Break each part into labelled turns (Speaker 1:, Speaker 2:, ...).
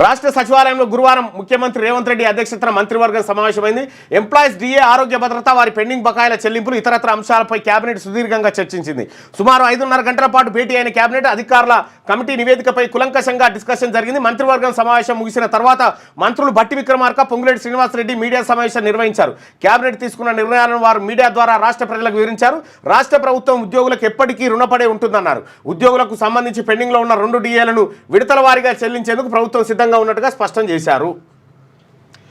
Speaker 1: రాష్ట్ర సచివాలయంలో గురువారం ముఖ్యమంత్రి రేవంత్ రెడ్డి అధ్యక్షతన మంత్రివర్గం సమావేశమైంది. ఎంప్లాయీస్ డిఏ, ఆరోగ్య భద్రత, వారి పెండింగ్ బకాయిల చెల్లింపులు, ఇతరత్ర అంశాలపై కేబినెట్ సుదీర్ఘంగా చర్చించింది. సుమారు 5.5 గంటల పాటు భేటీ అయిన కేబినెట్ అధికారుల కమిటీ నివేదికపై కులంకషంగా డిస్కషన్ జరిగింది. మంత్రివర్గం సమావేశం ముగిసిన తర్వాత మంత్రులు భట్టి విక్రమార్క, పొంగులేటి శ్రీనివాసరెడ్డి మీడియా సమావేశం నిర్వహించారు. కేబినెట్ తీసుకున్న నిర్ణయాలను వారు మీడియా ద్వారా రాష్ట్ర ప్రజలకు వివరించారు. రాష్ట్ర ప్రభుత్వం ఉద్యోగులకు ఎప్పటికీ రుణపడే ఉంటుందన్నారు. ఉద్యోగులకు సంబంధించి పెండింగ్ లో ఉన్న 2 డిఏలను విడతల వారీగా చెల్లించేందుకు ప్రభుత్వం సిద్ధంగా ఉన్నట్టుగా స్పష్టం చేశారు.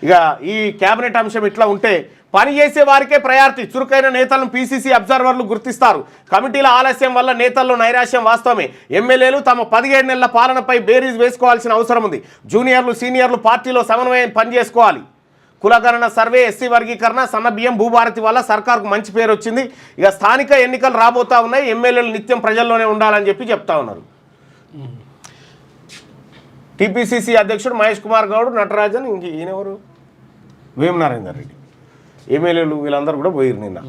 Speaker 1: ఇక ఈ కేబినెట్ అంశం ఇట్లా ఉంటే పని చేసే వారికే ప్రయారిటీ. చురుకైన నేతలను పీసీసీ అబ్జర్వర్లు గుర్తిస్తారు. కమిటీల ఆలస్యం వల్ల నేతల్లో నైరాశ్యం వాస్తవమే. ఎమ్మెల్యేలు తమ 17 నెలల పాలనపై బేరీజ్ వేసుకోవాల్సిన అవసరం ఉంది. జూనియర్లు, సీనియర్లు పార్టీలో సమన్వయం పనిచేసుకోవాలి. కులగణన, సర్వే, ఎస్సీ వర్గీకరణ, సన్న బియ్యం, భూభారతి వల్ల సర్కార్కు మంచి పేరు వచ్చింది. ఇక స్థానిక ఎన్నికలు రాబోతా ఉన్నాయి. ఎమ్మెల్యేలు నిత్యం ప్రజల్లోనే ఉండాలని చెప్పి చెప్తా ఉన్నారు. టీపీసీసీ అధ్యక్షుడు మహేష్ కుమార్ గౌడ్, నటరాజన్, ఇంక ఈయనెవరు, వేం నరేందర్ రెడ్డి, ఎమ్మెల్యేలు వీళ్ళందరూ కూడా పోయారు నిన్న.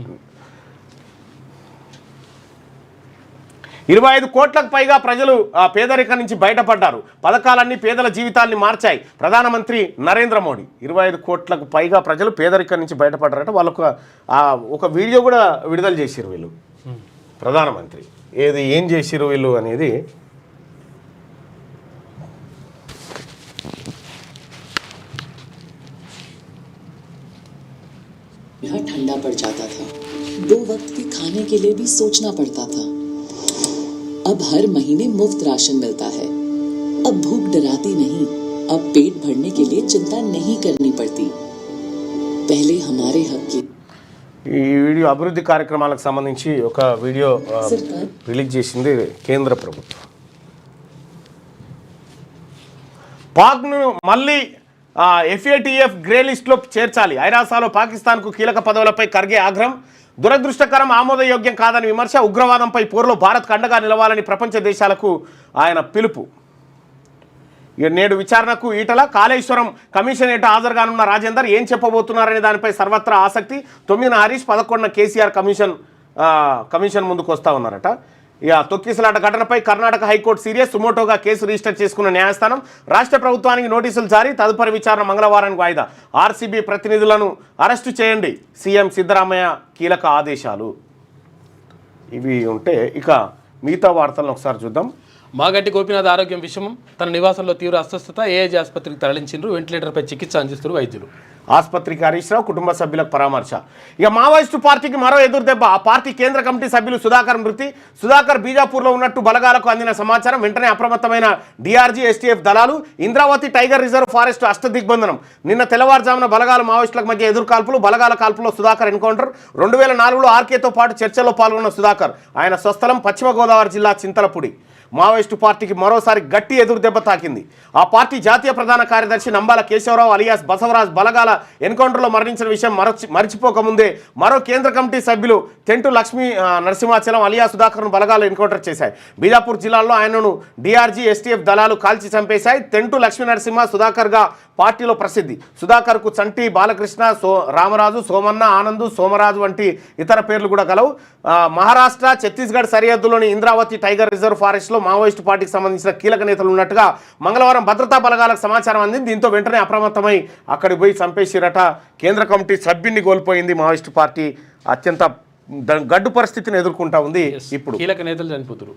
Speaker 1: 25 కోట్లకు పైగా ప్రజలు పేదరికం నుంచి బయటపడ్డారు. పథకాలన్నీ పేదల జీవితాల్ని మార్చాయి. ప్రధానమంత్రి నరేంద్ర మోడీ 25 కోట్లకు పైగా ప్రజలు పేదరికం నుంచి బయటపడ్డారట. వాళ్ళకు ఒక వీడియో కూడా విడుదల చేసిరు వీళ్ళు, ప్రధానమంత్రి. ఏం చేసిరు వీళ్ళు అనేది
Speaker 2: यहाँ ठंडा पड़ जाता था, 2 वक्त के खाने के लिए भी सोचना पड़ता था। अब हर महीने मुफ्त राशन मिलता है। अब भूख डराती नहीं, अब पेट भरने के लिए चिंता नहीं करनी पड़ती। पहले हमारे हक की
Speaker 1: ఈ వీడియో అభివృద్ధి కార్యక్రమాలకు సంబంధించి ఒక వీడియో రిలీజ్ చేసింది కేంద్ర ప్రభుత్వం. పాక్ను మళ్ళీ FATF గ్రే లిస్టులో చేర్చాలి. ఐరాసాలో పాకిస్తాన్కు కీలక పదవులపై ఖర్గే ఆగ్రహం. దురదృష్టకరం, ఆమోదయోగ్యం కాదని విమర్శ. ఉగ్రవాదంపై పోరులో భారత్కు అండగా నిలవాలని ప్రపంచ దేశాలకు ఆయన పిలుపు. నేడు విచారణకు ఈటల. కాళేశ్వరం కమిషన్ ఎటు హాజరుగానున్న రాజేందర్ ఏం చెప్పబోతున్నారనే దానిపై సర్వత్రా ఆసక్తి. 9న హరీష్, 11న కేసీఆర్ కమిషన్ ముందుకు వస్తూ ఉన్నారట. ఇక తొక్కిసలాట ఘటనపై కర్ణాటక హైకోర్టు సీరియస్. సుమోటోగా కేసు రిజిస్టర్ చేసుకున్న న్యాయస్థానం. రాష్ట్ర ప్రభుత్వానికి నోటీసులు జారీ. తదుపరి విచారణ మంగళవారానికి వాయిదా. ఆర్సీబీ ప్రతినిధులను అరెస్టు చేయండి, సీఎం సిద్ధరామయ్య కీలక ఆదేశాలు. ఇవి ఉంటే ఇక మిగతా వార్తలను ఒకసారి చూద్దాం.
Speaker 3: మాగంటి గోపీనాథ్ ఆరోగ్యం విషమం. తన నివాసంలో తీవ్ర అస్వస్థత. ఏఏజీ ఆసుపత్రికి తరలించారు. వెంటిలేటర్పై చికిత్స అందిస్తున్నారు వైద్యులు.
Speaker 1: ఆసుపత్రికి హరీష్ రావు, కుటుంబ సభ్యులకు పరామర్శ. ఇక మావోయిస్టు పార్టీకి మరో ఎదురు దెబ్బ. ఆ పార్టీ కేంద్ర కమిటీ సభ్యులు సుధాకర్ మృతి. సుధాకర్ బీజాపూర్లో ఉన్నట్టు బలగాలకు అందిన సమాచారం. వెంటనే అప్రమత్తమైన DRG, STF దళాలు. ఇంద్రావతి టైగర్ రిజర్వ్ ఫారెస్ట్ అష్టదిగ్బంధనం. నిన్న తెల్లవారుజామున బలగాల మావోయిస్టులకు మధ్య ఎదురు కాల్పులు. బలగాల కాల్పులో సుధాకర్ ఎన్కౌంటర్. 2004లో ఆర్కేతో పాటు చర్చలో పాల్గొన్న సుధాకర్. ఆయన స్వస్థలం పశ్చిమ గోదావరి జిల్లా చింతలపూడి. మావోయిస్టు పార్టీకి మరోసారి గట్టి ఎదురు దెబ్బ తాకింది. ఆ పార్టీ జాతీయ ప్రధాన కార్యదర్శి నంబాల కేశవరావు అలియాస్ బసవరాజ్ బలగాల ఎన్కౌంటర్లో మరణించిన విషయం మరిచిపోకముందే మరో కేంద్ర కమిటీ సభ్యులు తెంటు లక్ష్మీ నరసింహాచలం అలియాస్ సుధాకర్ను బలగాలు ఎన్కౌంటర్ చేశాయి. బీజాపూర్ జిల్లాలో ఆయనను DRG, STF దళాలు కాల్చి చంపేశాయి. తెంటు లక్ష్మీ నరసింహ సుధాకర్గా పార్టీలో ప్రసిద్ధి. సుధాకర్కు చంటి, బాలకృష్ణ, రామరాజు, సోమన్న, ఆనందు, సోమరాజు వంటి ఇతర పేర్లు కూడా కలవు. మహారాష్ట్ర, ఛత్తీస్గఢ్ సరిహద్దులోని ఇంద్రావతి టైగర్ రిజర్వ్ ఫారెస్ట్లో మావోయిస్టు పార్టీకి సంబంధించిన కీలక నేతలు ఉన్నట్టుగా మంగళవారం భద్రతా బలగాలకు సమాచారం అందింది. దీంతో వెంటనే అప్రమత్తమై అక్కడికి పోయి చంపేసిరట. కేంద్ర కమిటీ సభ్యున్ని కోల్పోయింది మావోయిస్టు పార్టీ. అత్యంత గడ్డు పరిస్థితిని ఎదుర్కొంటా ఉంది. ఇప్పుడు
Speaker 3: కీలక నేతలు చనిపోతారు.